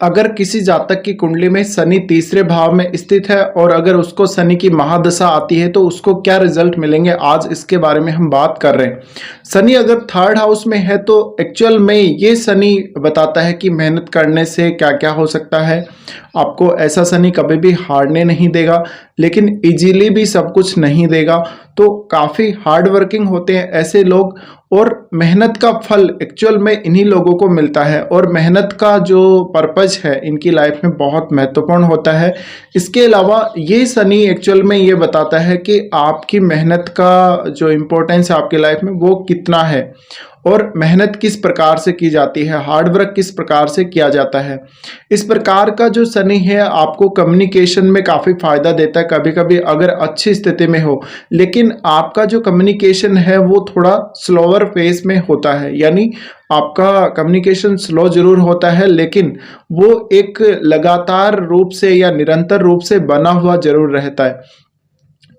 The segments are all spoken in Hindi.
अगर किसी जातक की कुंडली में शनि तीसरे भाव में स्थित है और अगर उसको शनि की महादशा आती है तो उसको क्या रिजल्ट मिलेंगे, आज इसके बारे में हम बात कर रहे हैं। शनि अगर थर्ड हाउस में है तो एक्चुअल में ये शनि बताता है कि मेहनत करने से क्या क्या हो सकता है। आपको ऐसा शनि कभी भी हारने नहीं देगा, लेकिन इजीली भी सब कुछ नहीं देगा। तो काफ़ी हार्ड वर्किंग होते हैं ऐसे लोग, और मेहनत का फल एक्चुअल में इन्हीं लोगों को मिलता है। और मेहनत का जो पर्पज है इनकी लाइफ में बहुत महत्वपूर्ण होता है। इसके अलावा ये शनि एक्चुअल में ये बताता है कि आपकी मेहनत का जो इम्पोर्टेंस है आपकी लाइफ में वो कितना है, और मेहनत किस प्रकार से की जाती है, हार्ड वर्क किस प्रकार से किया जाता है। इस प्रकार का जो शनि है आपको कम्युनिकेशन में काफ़ी फायदा देता है कभी कभी अगर अच्छी स्थिति में हो, लेकिन आपका जो कम्युनिकेशन है वो थोड़ा स्लोअर फेस में होता है। यानी आपका कम्युनिकेशन स्लो जरूर होता है, लेकिन वो एक लगातार रूप से या निरंतर रूप से बना हुआ जरूर रहता है।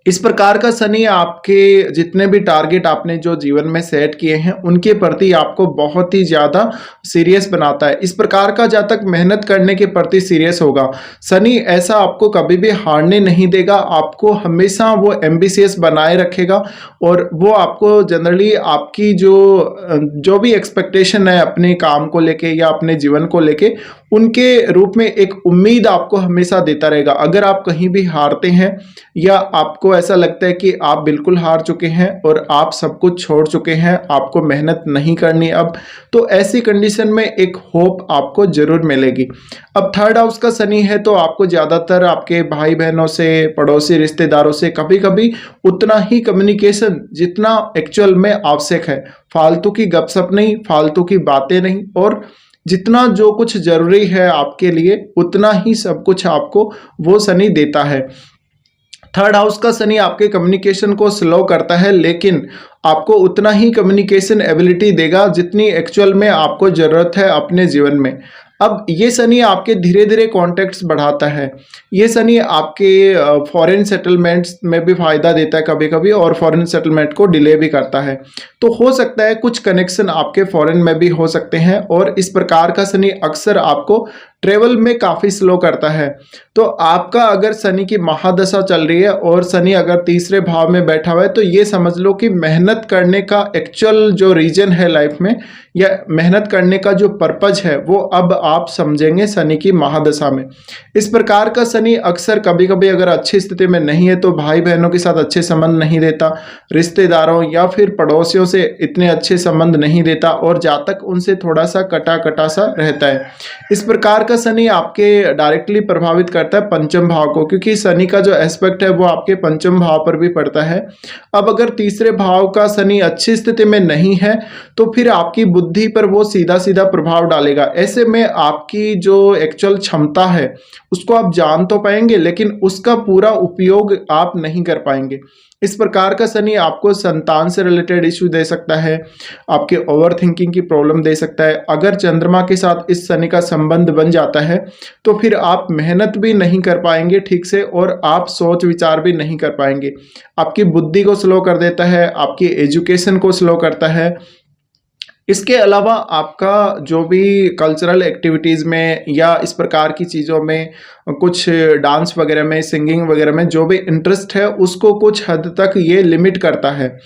इस प्रकार का शनि आपके जितने भी टारगेट आपने जो जीवन में सेट किए हैं उनके प्रति आपको बहुत ही ज़्यादा सीरियस बनाता है। इस प्रकार का जातक मेहनत करने के प्रति सीरियस होगा। शनि ऐसा आपको कभी भी हारने नहीं देगा, आपको हमेशा वो एम्बिशियस बनाए रखेगा, और वो आपको जनरली आपकी जो भी एक्सपेक्टेशन है अपने काम को लेके या अपने जीवन को लेके, उनके रूप में एक उम्मीद आपको हमेशा देता रहेगा। अगर आप कहीं भी हारते हैं या आपको ऐसा लगता है कि आप बिल्कुल हार चुके हैं और आप सब कुछ छोड़ चुके हैं, आपको मेहनत नहीं करनी अब, तो ऐसी कंडीशन में एक होप आपको जरूर मिलेगी। अब थर्ड हाउस का शनि है तो आपको ज़्यादातर आपके भाई बहनों से, पड़ोसी रिश्तेदारों से कभी कभी उतना ही कम्युनिकेशन जितना एक्चुअल में आवश्यक है, फालतू की गपशप नहीं, फालतू की बातें नहीं, और जितना जो कुछ जरूरी है आपके लिए उतना ही सब कुछ आपको वो शनि देता है। थर्ड हाउस का शनि आपके कम्युनिकेशन को स्लो करता है, लेकिन आपको उतना ही कम्युनिकेशन एबिलिटी देगा जितनी एक्चुअल में आपको ज़रूरत है अपने जीवन में। अब ये शनि आपके धीरे धीरे कॉन्टैक्ट्स बढ़ाता है। ये शनि आपके फॉरेन सेटलमेंट्स में भी फ़ायदा देता है कभी कभी, और फॉरेन सेटलमेंट को डिले भी करता है। तो हो सकता है कुछ कनेक्शन आपके फॉरेन में भी हो सकते हैं, और इस प्रकार का शनि अक्सर आपको ट्रेवल में काफ़ी स्लो करता है। तो आपका अगर शनि की महादशा चल रही है और शनि अगर तीसरे भाव में बैठा हुआ है तो ये समझ लो कि मेहनत करने का एक्चुअल जो रीजन है लाइफ में, या मेहनत करने का जो पर्पज है, वो अब आप समझेंगे शनि की महादशा में। इस प्रकार का शनि अक्सर कभी कभी अगर अच्छी स्थिति में नहीं है तो भाई बहनों के साथ अच्छे संबंध नहीं देता, रिश्तेदारों या फिर पड़ोसियों से इतने अच्छे संबंध नहीं देता, और जातक उनसे थोड़ा सा कटा कटा सा रहता है। इस प्रकार का शनि आपके डायरेक्टली प्रभावित करता है पंचम भाव को, क्योंकि शनि का जो एस्पेक्ट है वो आपके पंचम भाव पर भी पड़ता है। अब अगर तीसरे भाव का शनि अच्छी स्थिति में नहीं है तो फिर आपकी बुद्धि पर वो सीधा सीधा प्रभाव डालेगा। ऐसे में आपकी जो एक्चुअल क्षमता है उसको आप जान तो पाएंगे, लेकिन उसका पूरा उपयोग आप नहीं कर पाएंगे। इस प्रकार का शनि आपको संतान से रिलेटेड इश्यू दे सकता है, आपके ओवर थिंकिंग की प्रॉब्लम दे सकता है। अगर चंद्रमा के साथ इस शनि का संबंध बन जाता है तो फिर आप मेहनत भी नहीं कर पाएंगे ठीक से, और आप सोच विचार भी नहीं कर पाएंगे। आपकी बुद्धि को स्लो कर देता है, आपकी एजुकेशन को स्लो करता है। इसके अलावा आपका जो भी कल्चरल एक्टिविटीज़ में या इस प्रकार की चीज़ों में, कुछ डांस वगैरह में, सिंगिंग वगैरह में जो भी इंटरेस्ट है उसको कुछ हद तक ये लिमिट करता है।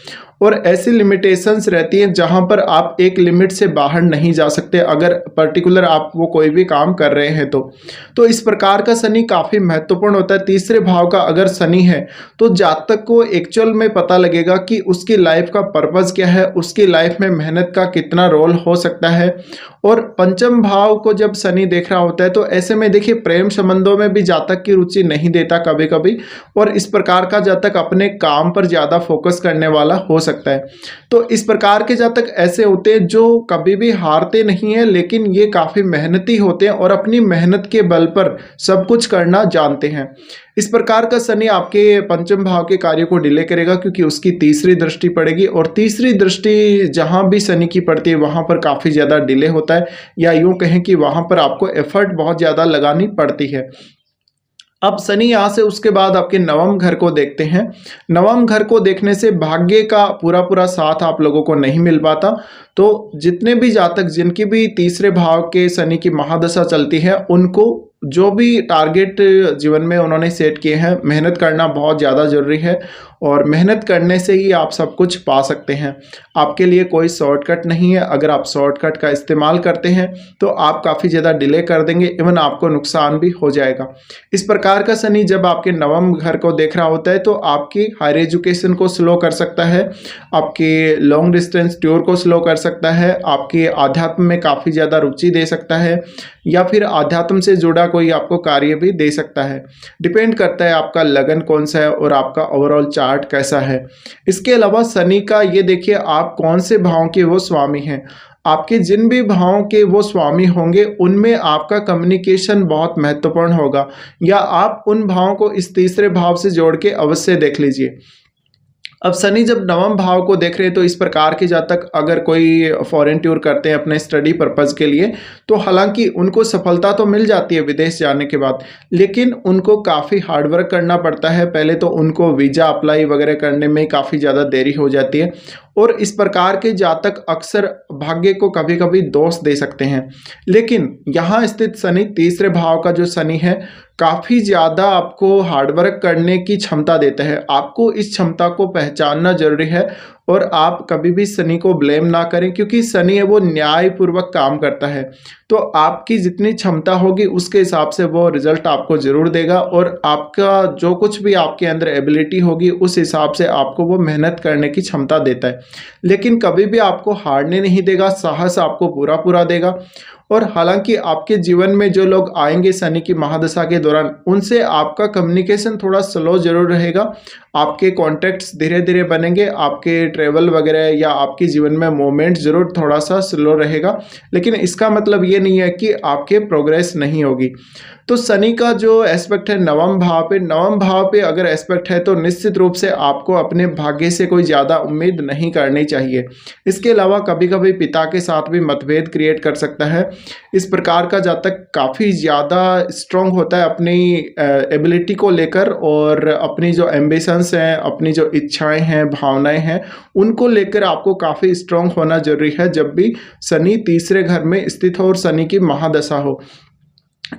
और ऐसी लिमिटेशंस रहती हैं जहाँ पर आप एक लिमिट से बाहर नहीं जा सकते अगर पर्टिकुलर आप वो कोई भी काम कर रहे हैं तो इस प्रकार का शनि काफ़ी महत्वपूर्ण होता है। तीसरे भाव का अगर शनि है तो जातक को एक्चुअल में पता लगेगा कि उसकी लाइफ का पर्पस क्या है, उसकी लाइफ में मेहनत का कितना रोल हो सकता है। और पंचम भाव को जब शनि देख रहा होता है तो ऐसे में देखिए प्रेम संबंधों में भी जातक की रुचि नहीं देता कभी कभी, और इस प्रकार का जातक अपने काम पर ज़्यादा फोकस करने वाला हो सकता है। तो इस प्रकार के जातक ऐसे होते हैं जो कभी भी हारते नहीं हैं, लेकिन ये काफ़ी मेहनती होते हैं और अपनी मेहनत के बल पर सब कुछ करना जानते हैं। इस प्रकार का शनि आपके पंचम भाव के कार्य को डिले करेगा, क्योंकि उसकी तीसरी दृष्टि पड़ेगी, और तीसरी दृष्टि जहां भी शनि की पड़ती है वहां पर काफ़ी ज़्यादा डिले होता है, या यूं कहें कि वहां पर आपको एफर्ट बहुत ज़्यादा लगानी पड़ती है। अब शनि यहाँ से उसके बाद आपके नवम घर को देखते हैं। नवम घर को देखने से भाग्य का पूरा पूरा साथ आप लोगों को नहीं मिल पाता। तो जितने भी जातक जिनकी भी तीसरे भाव के शनि की महादशा चलती है, उनको जो भी टारगेट जीवन में उन्होंने सेट किए हैं, मेहनत करना बहुत ज़्यादा ज़रूरी है और मेहनत करने से ही आप सब कुछ पा सकते हैं। आपके लिए कोई शॉर्टकट नहीं है। अगर आप शॉर्टकट का इस्तेमाल करते हैं तो आप काफ़ी ज़्यादा डिले कर देंगे, इवन आपको नुकसान भी हो जाएगा। इस प्रकार का शनि जब आपके नवम घर को देख रहा होता है तो आपकी हायर एजुकेशन को स्लो कर सकता है, आपके लॉन्ग डिस्टेंस टूर को स्लो कर सकता है, आपके आध्यात्म में काफ़ी ज़्यादा रुचि दे सकता है, या फिर आध्यात्म से जुड़ा कोई आपको कार्य भी दे सकता है। डिपेंड करता है आपका लगन कौन सा है और आपका ओवरऑल चार्ट कैसा है। इसके अलावा शनि का ये देखिए आप कौन से भाव के वो स्वामी हैं। आपके जिन भी भावों के वो स्वामी होंगे उनमें आपका कम्युनिकेशन बहुत महत्वपूर्ण होगा, या आप उन भावों को इस तीसरे भाव से जोड़ के अवश्य देख लीजिए। अब शनि जब नवम भाव को देख रहे हैं तो इस प्रकार के जातक अगर कोई फॉरेन टूर करते हैं अपने स्टडी पर्पज़ के लिए, तो हालांकि उनको सफलता तो मिल जाती है विदेश जाने के बाद, लेकिन उनको काफ़ी हार्डवर्क करना पड़ता है। पहले तो उनको वीज़ा अप्लाई वगैरह करने में काफ़ी ज़्यादा देरी हो जाती है और इस प्रकार के जातक अक्सर भाग्य को कभी कभी दोष दे सकते हैं। लेकिन यहाँ स्थित शनि तीसरे भाव का जो शनि है काफ़ी ज़्यादा आपको हार्डवर्क करने की क्षमता देता है। आपको इस क्षमता को पहचानना जरूरी है और आप कभी भी शनि को ब्लेम ना करें, क्योंकि शनि है वो न्यायपूर्वक काम करता है। तो आपकी जितनी क्षमता होगी उसके हिसाब से वो रिजल्ट आपको ज़रूर देगा और आपका जो कुछ भी आपके अंदर एबिलिटी होगी उस हिसाब से आपको वो मेहनत करने की क्षमता देता है। लेकिन कभी भी आपको हारने नहीं देगा, साहस आपको पूरा पूरा देगा। और हालांकि आपके जीवन में जो लोग आएंगे शनि की महादशा के दौरान, उनसे आपका कम्युनिकेशन थोड़ा स्लो जरूर रहेगा। आपके कॉन्टैक्ट्स धीरे धीरे बनेंगे, आपके ट्रैवल वगैरह या आपके जीवन में मूवमेंट ज़रूर थोड़ा सा स्लो रहेगा, लेकिन इसका मतलब ये नहीं है कि आपके प्रोग्रेस नहीं होगी। तो शनि का जो एस्पेक्ट है नवम भाव पे अगर एस्पेक्ट है तो निश्चित रूप से आपको अपने भाग्य से कोई ज़्यादा उम्मीद नहीं करनी चाहिए। इसके अलावा कभी कभी पिता के साथ भी मतभेद क्रिएट कर सकता है। इस प्रकार का जातक काफ़ी ज़्यादा स्ट्रॉन्ग होता है अपनी एबिलिटी को लेकर, और अपनी जो एम्बिशंस हैं, अपनी जो इच्छाएं हैं, भावनाएं हैं, उनको लेकर आपको काफ़ी स्ट्रॉन्ग होना जरूरी है जब भी शनि तीसरे घर में स्थित हो और शनि की महादशा हो।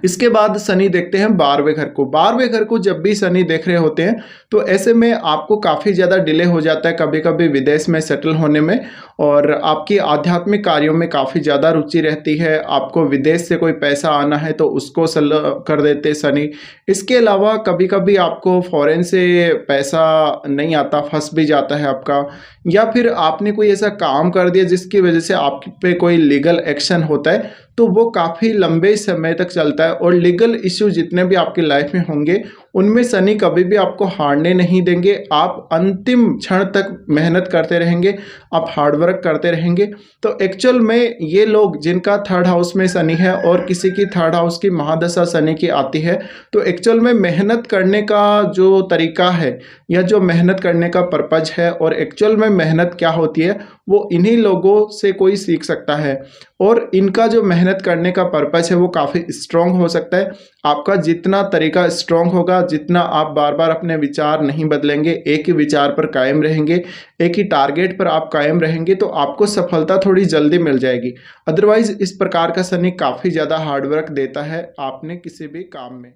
इसके बाद शनि देखते हैं 12वें घर को। 12वें घर को जब भी शनि देख रहे होते हैं तो ऐसे में आपको काफ़ी ज़्यादा डिले हो जाता है कभी कभी विदेश में सेटल होने में, और आपकी आध्यात्मिक कार्यों में काफ़ी ज़्यादा रुचि रहती है। आपको विदेश से कोई पैसा आना है तो उसको सल कर देते शनि। इसके अलावा कभी कभी आपको फॉरेन से पैसा नहीं आता, फंस भी जाता है आपका, या फिर आपने कोई ऐसा काम कर दिया जिसकी वजह से आप पे कोई लीगल एक्शन होता है, तो वो काफ़ी लंबे समय तक चलता है। और लीगल इश्यू जितने भी आपकी लाइफ में होंगे उनमें शनि कभी भी आपको हारने नहीं देंगे। आप अंतिम क्षण तक मेहनत करते रहेंगे, आप हार्डवर्क करते रहेंगे। तो एक्चुअल में ये लोग जिनका थर्ड हाउस में शनि है और किसी की थर्ड हाउस की महादशा शनि की आती है, तो एक्चुअल में मेहनत करने का जो तरीका है या जो मेहनत करने का पर्पज है और एक्चुअल में मेहनत क्या होती है, वो इन्हीं लोगों से कोई सीख सकता है। और इनका जो मेहनत करने का पर्पस है वो काफ़ी स्ट्रॉन्ग हो सकता है। आपका जितना तरीका स्ट्रॉन्ग होगा, जितना आप बार बार अपने विचार नहीं बदलेंगे, एक ही विचार पर कायम रहेंगे, एक ही टारगेट पर आप कायम रहेंगे, तो आपको सफलता थोड़ी जल्दी मिल जाएगी। अदरवाइज इस प्रकार का शनि काफ़ी ज़्यादा हार्डवर्क देता है आपने किसी भी काम में।